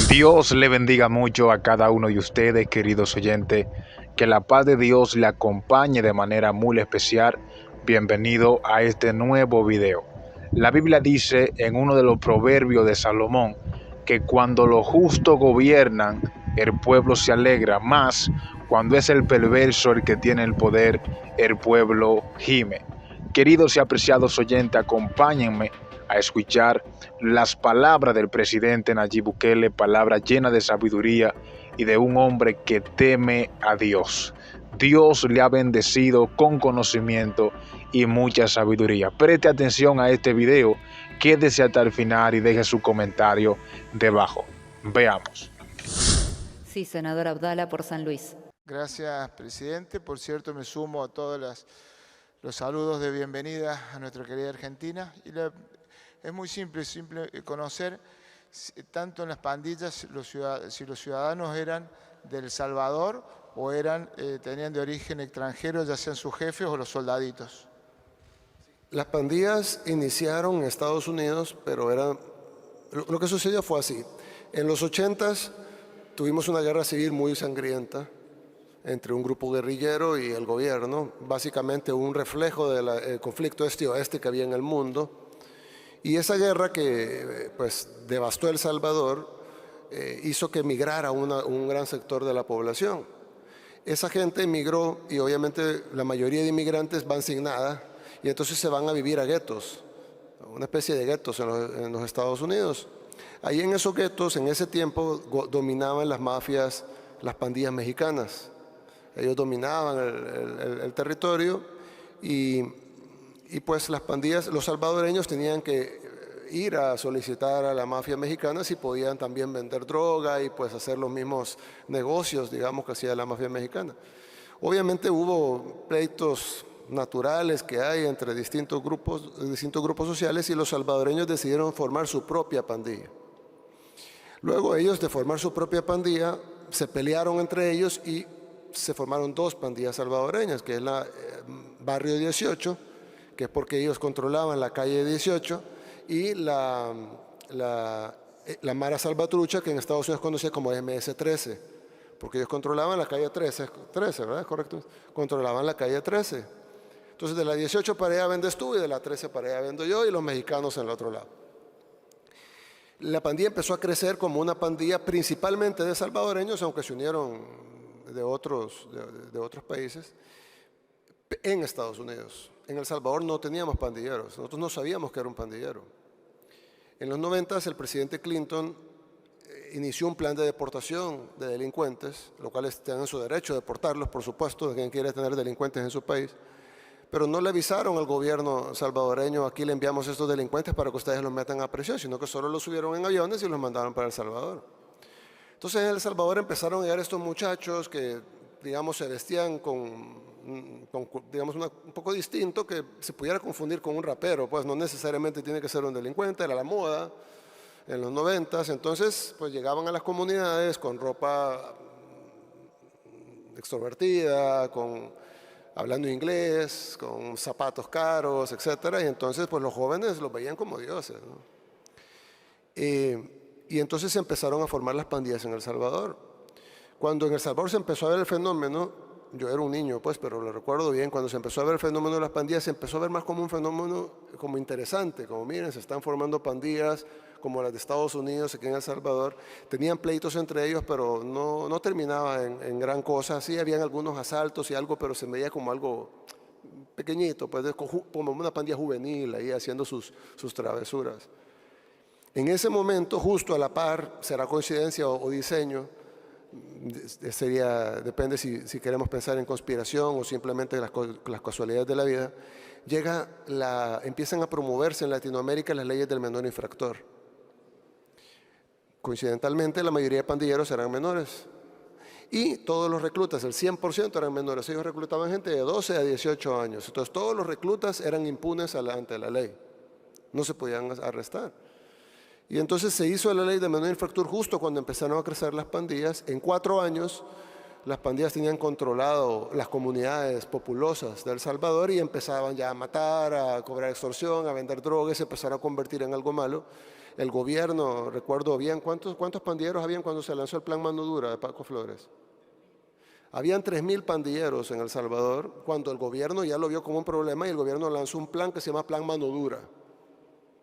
Dios le bendiga mucho a cada uno de ustedes, queridos oyentes. Que la paz de Dios le acompañe de manera muy especial. Bienvenido a este nuevo video. La Biblia dice en uno de los proverbios de Salomón que cuando los justos gobiernan, el pueblo se alegra, más cuando es el perverso el que tiene el poder, el pueblo gime. Queridos y apreciados oyentes, acompáñenme a escuchar las palabras del presidente Nayib Bukele, palabras llenas de sabiduría y de un hombre que teme a Dios. Dios le ha bendecido con conocimiento y mucha sabiduría. Preste atención a este video, quédese hasta el final y deje su comentario debajo. Veamos. Sí, senador Abdala por San Luis. Gracias, presidente. Por cierto, me sumo a todos los saludos de bienvenida a nuestra querida Argentina. Es muy simple conocer tanto en las pandillas si los ciudadanos eran del Salvador o tenían de origen extranjero, ya sean sus jefes o los soldaditos. Las pandillas iniciaron en Estados Unidos, pero lo que sucedió fue así. En los 80s tuvimos una guerra civil muy sangrienta entre un grupo guerrillero y el gobierno, básicamente un reflejo del conflicto este-oeste que había en el mundo. Y esa guerra que pues, devastó El Salvador hizo que emigrara un gran sector de la población. Esa gente emigró y obviamente la mayoría de inmigrantes van sin nada y entonces se van a vivir a guetos, una especie de guetos en los Estados Unidos. Ahí en esos guetos, en ese tiempo, dominaban las mafias, las pandillas mexicanas. Ellos dominaban el territorio y pues las pandillas, los salvadoreños tenían que ir a solicitar a la mafia mexicana si podían también vender droga y pues hacer los mismos negocios, digamos, que hacía la mafia mexicana. Obviamente hubo pleitos naturales que hay entre distintos grupos sociales y los salvadoreños decidieron formar su propia pandilla. Luego ellos de formar su propia pandilla se pelearon entre ellos y se formaron dos pandillas salvadoreñas, que es la Barrio 18, que es porque ellos controlaban la calle 18, y la Mara Salvatrucha, que en Estados Unidos se conocía como MS-13, porque ellos controlaban la calle 13, ¿verdad? ¿Correcto? Controlaban la calle 13. Entonces de la 18 para allá vendes tú y de la 13 para allá vendo yo y los mexicanos en el otro lado. La pandilla empezó a crecer como una pandilla principalmente de salvadoreños, aunque se unieron de otros países, en Estados Unidos. En El Salvador no teníamos pandilleros, nosotros no sabíamos que era un pandillero. En los 90 el presidente Clinton inició un plan de deportación de delincuentes, los cuales tienen su derecho de deportarlos, por supuesto, de quien quiere tener delincuentes en su país, pero no le avisaron al gobierno salvadoreño, aquí le enviamos estos delincuentes para que ustedes los metan a prisión, sino que solo los subieron en aviones y los mandaron para El Salvador. Entonces en El Salvador empezaron a llegar estos muchachos que, digamos, se vestían digamos, un poco distinto, que se pudiera confundir con un rapero, pues no necesariamente tiene que ser un delincuente, era la moda en los 90s. Entonces pues llegaban a las comunidades con ropa extrovertida, hablando inglés, con zapatos caros, etcétera, y entonces pues los jóvenes los veían como dioses, ¿no? Y entonces se empezaron a formar las pandillas en El Salvador. Cuando en El Salvador se empezó a ver el fenómeno, yo era un niño pues, pero lo recuerdo bien, cuando se empezó a ver el fenómeno de las pandillas, se empezó a ver más como un fenómeno como interesante, como miren, se están formando pandillas como las de Estados Unidos, aquí en El Salvador. Tenían pleitos entre ellos, pero no terminaba en gran cosa. Sí, habían algunos asaltos y algo, pero se veía como algo pequeñito, pues como una pandilla juvenil ahí haciendo sus travesuras. En ese momento, justo a la par, será coincidencia o diseño, depende si queremos pensar en conspiración o simplemente las casualidades de la vida, empiezan a promoverse en Latinoamérica las leyes del menor infractor. Coincidentalmente, la mayoría de pandilleros eran menores y todos los reclutas, el 100% eran menores. Ellos reclutaban gente de 12 a 18 años. Entonces todos los reclutas eran impunes ante la ley, no se podían arrestar. Y entonces se hizo la ley de menor infractor justo cuando empezaron a crecer las pandillas. En 4 años las pandillas tenían controlado las comunidades populosas de El Salvador y empezaban ya a matar, a cobrar extorsión, a vender drogas, se empezaron a convertir en algo malo. el gobierno, recuerdo bien, ¿cuántos pandilleros habían cuando se lanzó el Plan Mano Dura de Paco Flores? Habían 3.000 pandilleros en El Salvador cuando el gobierno ya lo vio como un problema y el gobierno lanzó un plan que se llama Plan Mano Dura.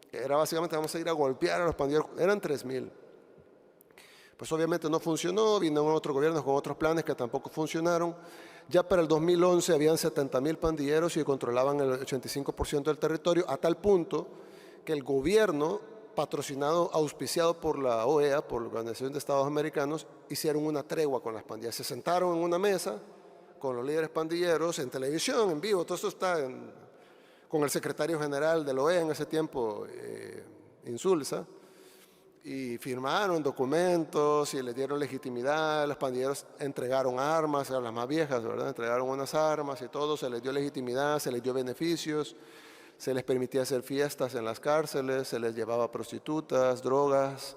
Que era básicamente vamos a ir a golpear a los pandilleros, eran 3.000. Pues obviamente no funcionó, vino otro gobierno con otros planes que tampoco funcionaron. Ya para el 2011 habían 70.000 pandilleros y controlaban el 85% del territorio, a tal punto que el gobierno, patrocinado, auspiciado por la OEA, por la Organización de Estados Americanos, hicieron una tregua con las pandillas. Se sentaron en una mesa con los líderes pandilleros, en televisión, en vivo, todo esto está con el secretario general de la OEA en ese tiempo, Insulza, y firmaron documentos y les dieron legitimidad. Los pandilleros entregaron armas, eran las más viejas, ¿verdad? Entregaron unas armas y todo, se les dio legitimidad, se les dio beneficios, se les permitía hacer fiestas en las cárceles, se les llevaba prostitutas, drogas,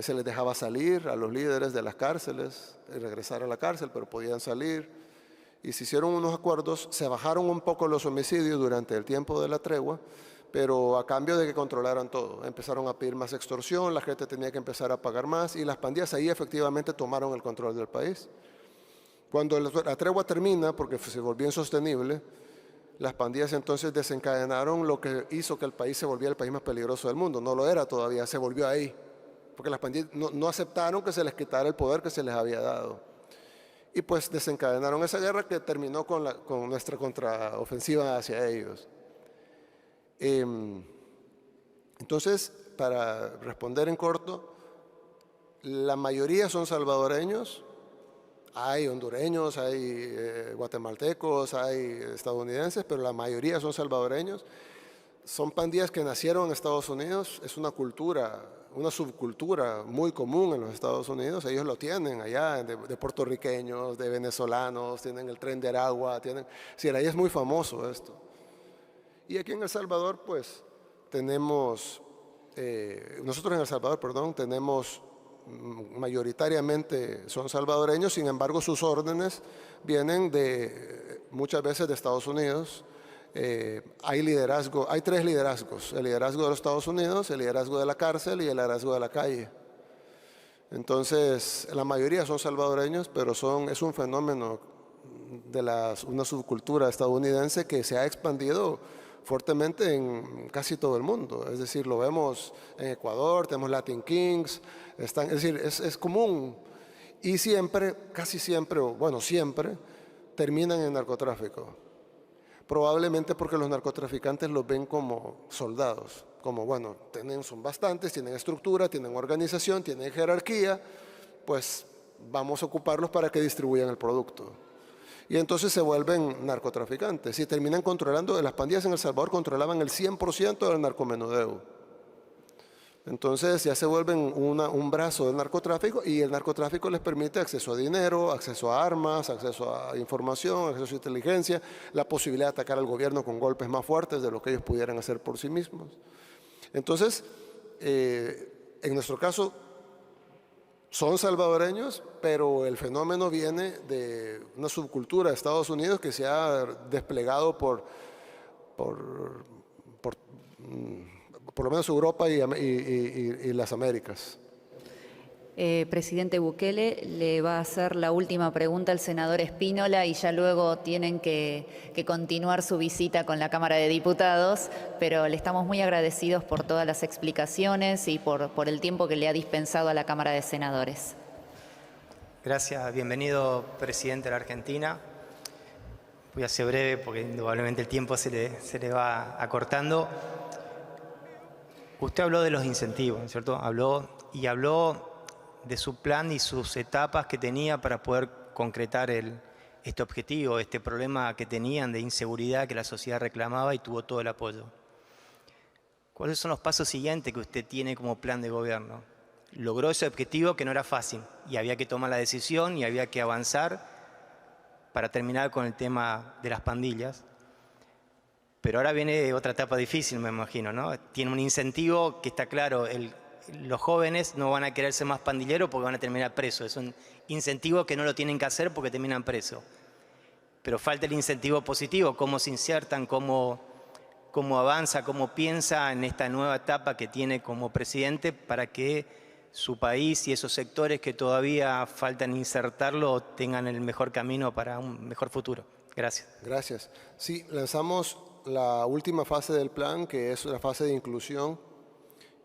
se les dejaba salir a los líderes de las cárceles, regresar a la cárcel, pero podían salir. Y se hicieron unos acuerdos, se bajaron un poco los homicidios durante el tiempo de la tregua, pero a cambio de que controlaran todo. Empezaron a pedir más extorsión, la gente tenía que empezar a pagar más y las pandillas ahí efectivamente tomaron el control del país. Cuando la tregua termina, porque se volvió insostenible, las pandillas entonces desencadenaron lo que hizo que el país se volviera el país más peligroso del mundo. No lo era todavía, se volvió ahí, porque las pandillas no aceptaron que se les quitara el poder que se les había dado. Y pues desencadenaron esa guerra que terminó con nuestra contraofensiva hacia ellos. Entonces, para responder en corto, la mayoría son salvadoreños, hay hondureños, hay guatemaltecos, hay estadounidenses, pero la mayoría son salvadoreños. Son pandillas que nacieron en Estados Unidos, es una cultura, una subcultura muy común en los Estados Unidos, ellos lo tienen allá, de puertorriqueños, de venezolanos, tienen el Tren de Aragua, sí, ahí es muy famoso esto. Y aquí en El Salvador, pues, tenemos, nosotros en El Salvador, perdón, tenemos mayoritariamente son salvadoreños, sin embargo sus órdenes vienen muchas veces de Estados Unidos. Hay liderazgo, hay 3 liderazgos: el liderazgo de los Estados Unidos, el liderazgo de la cárcel y el liderazgo de la calle. Entonces, la mayoría son salvadoreños, pero es un fenómeno de una subcultura estadounidense que se ha expandido fuertemente en casi todo el mundo. Es decir, lo vemos en Ecuador, tenemos Latin Kings, es decir, es común. Y siempre, casi siempre, o bueno, siempre, terminan en narcotráfico. Probablemente porque los narcotraficantes los ven como soldados, como bueno, son bastantes, tienen estructura, tienen organización, tienen jerarquía, pues vamos a ocuparlos para que distribuyan el producto. Y entonces se vuelven narcotraficantes y terminan controlando. Las pandillas en El Salvador controlaban el 100% del narcomenudeo. Entonces ya se vuelven un brazo del narcotráfico y el narcotráfico les permite acceso a dinero, acceso a armas, acceso a información, acceso a inteligencia, la posibilidad de atacar al gobierno con golpes más fuertes de lo que ellos pudieran hacer por sí mismos. Entonces, en nuestro caso, son salvadoreños, pero el fenómeno viene de una subcultura de Estados Unidos que se ha desplegado por lo menos Europa y las Américas. Presidente Bukele, le va a hacer la última pregunta al senador Espínola y ya luego tienen que continuar su visita con la Cámara de Diputados, pero le estamos muy agradecidos por todas las explicaciones y por el tiempo que le ha dispensado a la Cámara de Senadores. Gracias, bienvenido presidente de la Argentina. Voy a ser breve porque indudablemente el tiempo se le va acortando. Usted habló de los incentivos, ¿no es cierto? Habló de su plan y sus etapas que tenía para poder concretar este objetivo, este problema que tenían de inseguridad que la sociedad reclamaba y tuvo todo el apoyo. ¿Cuáles son los pasos siguientes que usted tiene como plan de gobierno? Logró ese objetivo que no era fácil y había que tomar la decisión y había que avanzar para terminar con el tema de las pandillas. Pero ahora viene otra etapa difícil, me imagino, ¿no? Tiene un incentivo que está claro, los jóvenes no van a querer ser más pandilleros porque van a terminar presos. Es un incentivo que no lo tienen que hacer porque terminan presos. Pero falta el incentivo positivo, cómo se insertan, cómo cómo avanza, cómo piensa en esta nueva etapa que tiene como presidente para que su país y esos sectores que todavía faltan insertarlo tengan el mejor camino para un mejor futuro. Gracias. Gracias. Sí, lanzamos la última fase del plan, que es la fase de inclusión,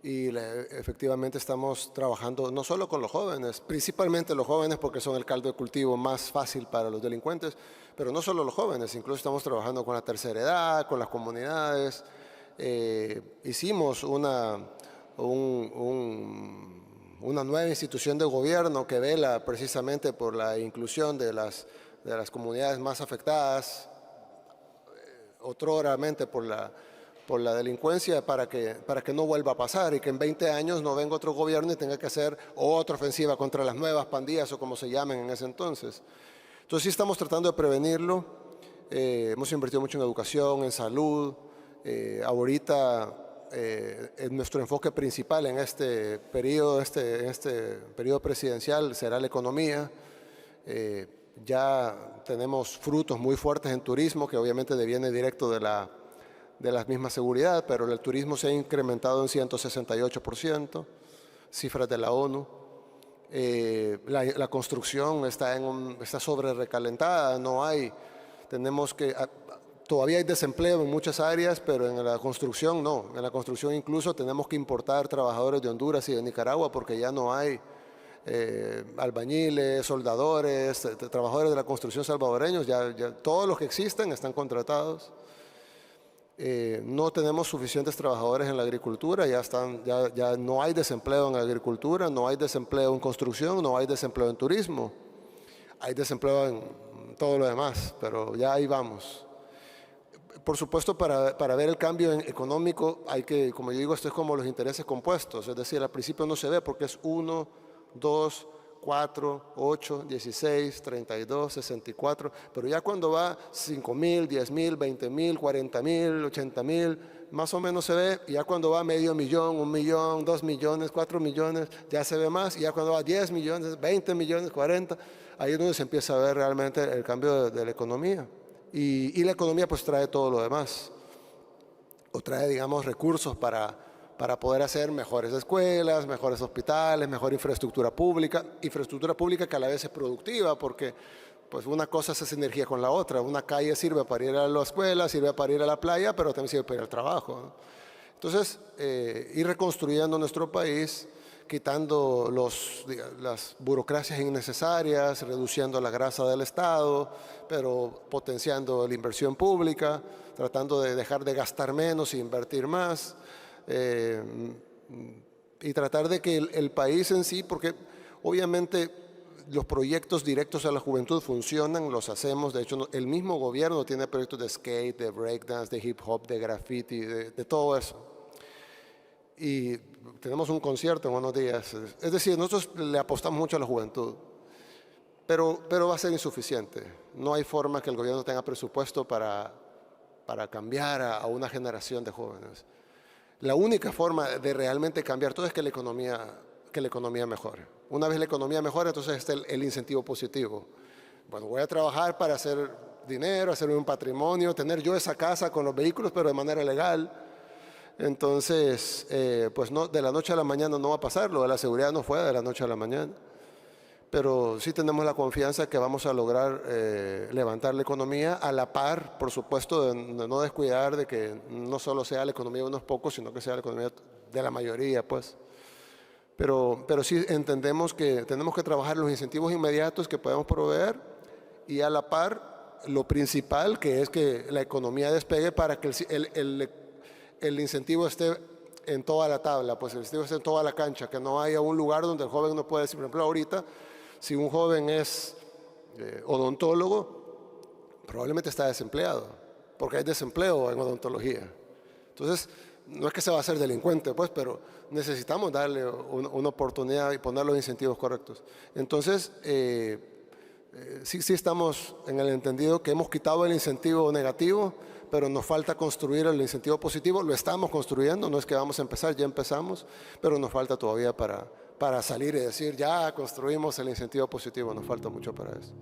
y efectivamente estamos trabajando no solo con los jóvenes, principalmente los jóvenes porque son el caldo de cultivo más fácil para los delincuentes, pero no solo los jóvenes, incluso estamos trabajando con la tercera edad, con las comunidades. Hicimos una nueva institución de gobierno que vela precisamente por la inclusión de las comunidades más afectadas, otroramente por la delincuencia, para que no vuelva a pasar y que en 20 años no venga otro gobierno y tenga que hacer otra ofensiva contra las nuevas pandillas o como se llamen en ese entonces. Entonces sí estamos tratando de prevenirlo. Hemos invertido mucho en educación, en salud. Ahorita nuestro enfoque principal en este periodo presidencial será la economía. Ya tenemos frutos muy fuertes en turismo, que obviamente deviene directo de la misma seguridad, pero el turismo se ha incrementado en 168%, cifras de la ONU. La construcción está sobre recalentada, todavía hay desempleo en muchas áreas, pero en la construcción no. En la construcción incluso tenemos que importar trabajadores de Honduras y de Nicaragua porque ya no hay albañiles, soldadores, trabajadores de la construcción salvadoreños, ya todos los que existen están contratados. No tenemos suficientes trabajadores en la agricultura, ya no hay desempleo en la agricultura, no hay desempleo en construcción, no hay desempleo en turismo, hay desempleo en todo lo demás, pero ya ahí vamos. Por supuesto, para ver el cambio económico hay que, como yo digo, esto es como los intereses compuestos, es decir, al principio no se ve porque es 1, 2, 4, 8, 16, 32, 64, pero ya cuando va 5,000, 10,000, 20,000, 40,000, 80,000, más o menos se ve, y ya cuando va medio millón, 1 millón, 2 millones, 4 millones, ya se ve más, y ya cuando va 10 millones, 20 millones, 40, ahí es donde se empieza a ver realmente el cambio de la economía. Y la economía pues trae todo lo demás, o trae, digamos, recursos para poder hacer mejores escuelas, mejores hospitales, mejor infraestructura pública que a la vez es productiva, porque pues una cosa es sinergia con la otra. Una calle sirve para ir a la escuela, sirve para ir a la playa, pero también sirve para ir al trabajo, ¿no? Entonces, ir reconstruyendo nuestro país, quitando las burocracias innecesarias, reduciendo la grasa del Estado, pero potenciando la inversión pública, tratando de dejar de gastar menos e invertir más. Y tratar de que el país en sí, porque obviamente los proyectos directos a la juventud funcionan, los hacemos. De hecho, el mismo gobierno tiene proyectos de skate, de breakdance, de hip hop, de graffiti, de todo eso. Y tenemos un concierto en unos días. Es decir, nosotros le apostamos mucho a la juventud, pero va a ser insuficiente. No hay forma que el gobierno tenga presupuesto para cambiar a una generación de jóvenes. La única forma de realmente cambiar todo es que la economía mejore. Una vez la economía mejora, entonces está el incentivo positivo. Bueno, voy a trabajar para hacer dinero, hacer un patrimonio, tener yo esa casa con los vehículos, pero de manera legal. Entonces, pues no, de la noche a la mañana no va a pasar. Lo de la seguridad no fue de la noche a la mañana. Pero sí tenemos la confianza que vamos a lograr levantar la economía a la par, por supuesto, de no descuidar de que no solo sea la economía de unos pocos, sino que sea la economía de la mayoría, pues. Pero sí entendemos que tenemos que trabajar los incentivos inmediatos que podemos proveer y a la par lo principal, que es que la economía despegue para que el incentivo esté en toda la tabla, pues el incentivo esté en toda la cancha, que no haya un lugar donde el joven no pueda decir, por ejemplo, ahorita, si un joven es odontólogo, probablemente está desempleado, porque hay desempleo en odontología. Entonces, no es que se va a hacer delincuente, pues, pero necesitamos darle una oportunidad y poner los incentivos correctos. Entonces, sí estamos en el entendido que hemos quitado el incentivo negativo, pero nos falta construir el incentivo positivo. Lo estamos construyendo, no es que vamos a empezar, ya empezamos, pero nos falta todavía para salir y decir, ya construimos el incentivo positivo, nos falta mucho para eso.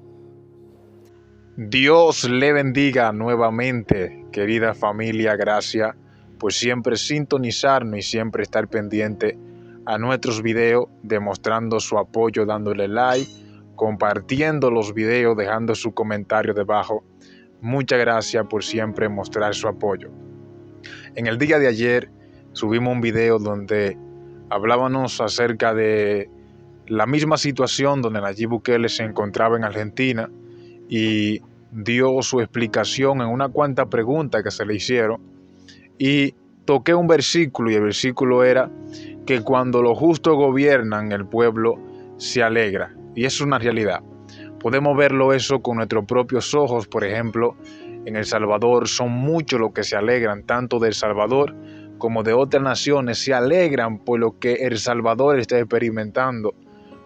Dios le bendiga nuevamente, querida familia. Gracias por siempre sintonizarnos y siempre estar pendiente a nuestros videos, demostrando su apoyo, dándole like, compartiendo los videos, dejando su comentario debajo. Muchas gracias por siempre mostrar su apoyo. En el día de ayer subimos un video donde hablábamos acerca de la misma situación donde Nayib Bukele se encontraba en Argentina y dio su explicación en una cuanta preguntas que se le hicieron, y toqué un versículo, y el versículo era que cuando los justos gobiernan, el pueblo se alegra, y es una realidad. Podemos verlo eso con nuestros propios ojos. Por ejemplo, en El Salvador son muchos los que se alegran, tanto de El Salvador como de otras naciones, se alegran por lo que El Salvador está experimentando,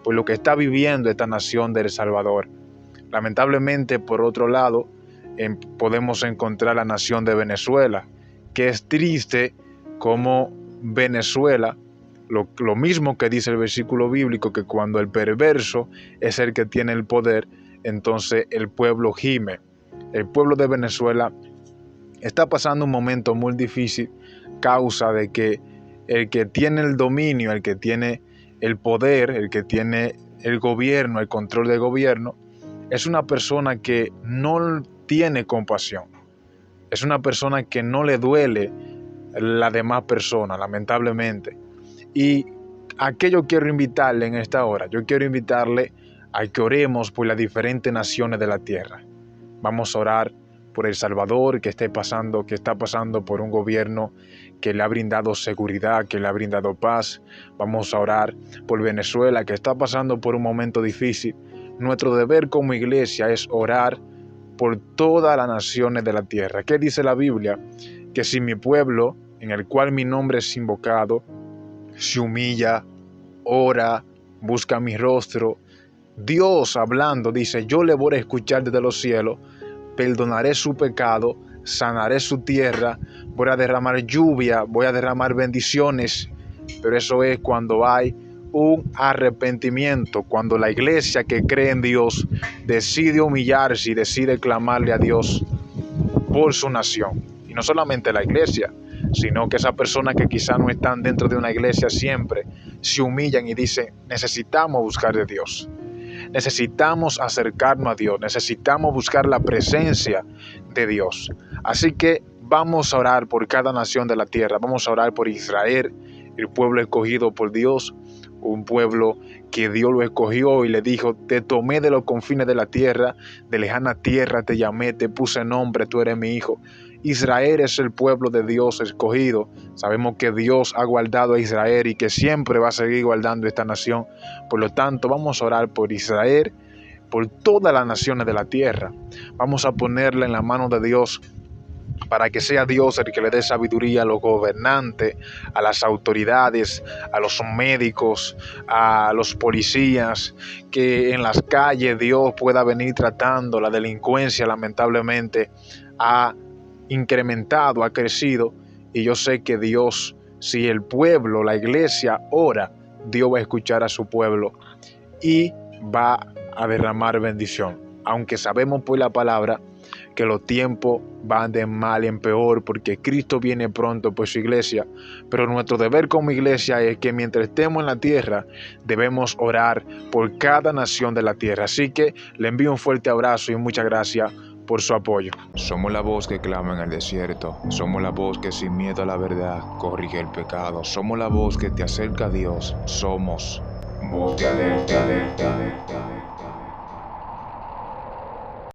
por lo que está viviendo esta nación de El Salvador. Lamentablemente, por otro lado, podemos encontrar la nación de Venezuela, que es triste como Venezuela, lo mismo que dice el versículo bíblico, que cuando el perverso es el que tiene el poder, entonces el pueblo gime. El pueblo de Venezuela está pasando un momento muy difícil, causa de que el que tiene el dominio, el que tiene el poder, el que tiene el gobierno, el control del gobierno, es una persona que no tiene compasión. Es una persona que no le duele la demás persona, lamentablemente. Y a qué yo quiero invitarle en esta hora. Yo quiero invitarle a que oremos por las diferentes naciones de la tierra. Vamos a orar por El Salvador, que está pasando por un gobierno que le ha brindado seguridad, que le ha brindado paz. Vamos a orar por Venezuela, que está pasando por un momento difícil. Nuestro deber como iglesia es orar por todas las naciones de la tierra. ¿Qué dice la Biblia? Que si mi pueblo, en el cual mi nombre es invocado, se humilla, ora, busca mi rostro, Dios hablando dice: yo le voy a escuchar desde los cielos, perdonaré su pecado, sanaré su tierra, voy a derramar lluvia, voy a derramar bendiciones. Pero eso es cuando hay un arrepentimiento, cuando la iglesia que cree en Dios decide humillarse y decide clamarle a Dios por su nación. Y no solamente la iglesia, sino que esas personas que quizás no están dentro de una iglesia siempre se humillan y dicen: necesitamos buscar de Dios, necesitamos acercarnos a Dios, necesitamos buscar la presencia de Dios. Así que vamos a orar por cada nación de la tierra. Vamos a orar por Israel, el pueblo escogido por Dios, un pueblo que Dios lo escogió y le dijo: te tomé de los confines de la tierra, de lejana tierra te llamé, te puse nombre, tú eres mi hijo. Israel es el pueblo de Dios escogido. Sabemos que Dios ha guardado a Israel y que siempre va a seguir guardando esta nación. Por lo tanto, vamos a orar por Israel, por todas las naciones de la tierra. Vamos a ponerla en la mano de Dios, para que sea Dios el que le dé sabiduría a los gobernantes, a las autoridades, a los médicos, a los policías, que en las calles Dios pueda venir tratando. La delincuencia lamentablemente ha incrementado, ha crecido, y yo sé que Dios, si el pueblo, la iglesia ora, Dios va a escuchar a su pueblo y va a derramar bendición. Aunque sabemos por la palabra que los tiempos van de mal en peor, porque Cristo viene pronto por su iglesia, pero nuestro deber como iglesia es que mientras estemos en la tierra debemos orar por cada nación de la tierra. Así que le envío un fuerte abrazo y muchas gracias por su apoyo. Somos la voz que clama en el desierto. Somos la voz que sin miedo a la verdad corrige el pecado. Somos la voz que te acerca a Dios. Somos voz de alerta.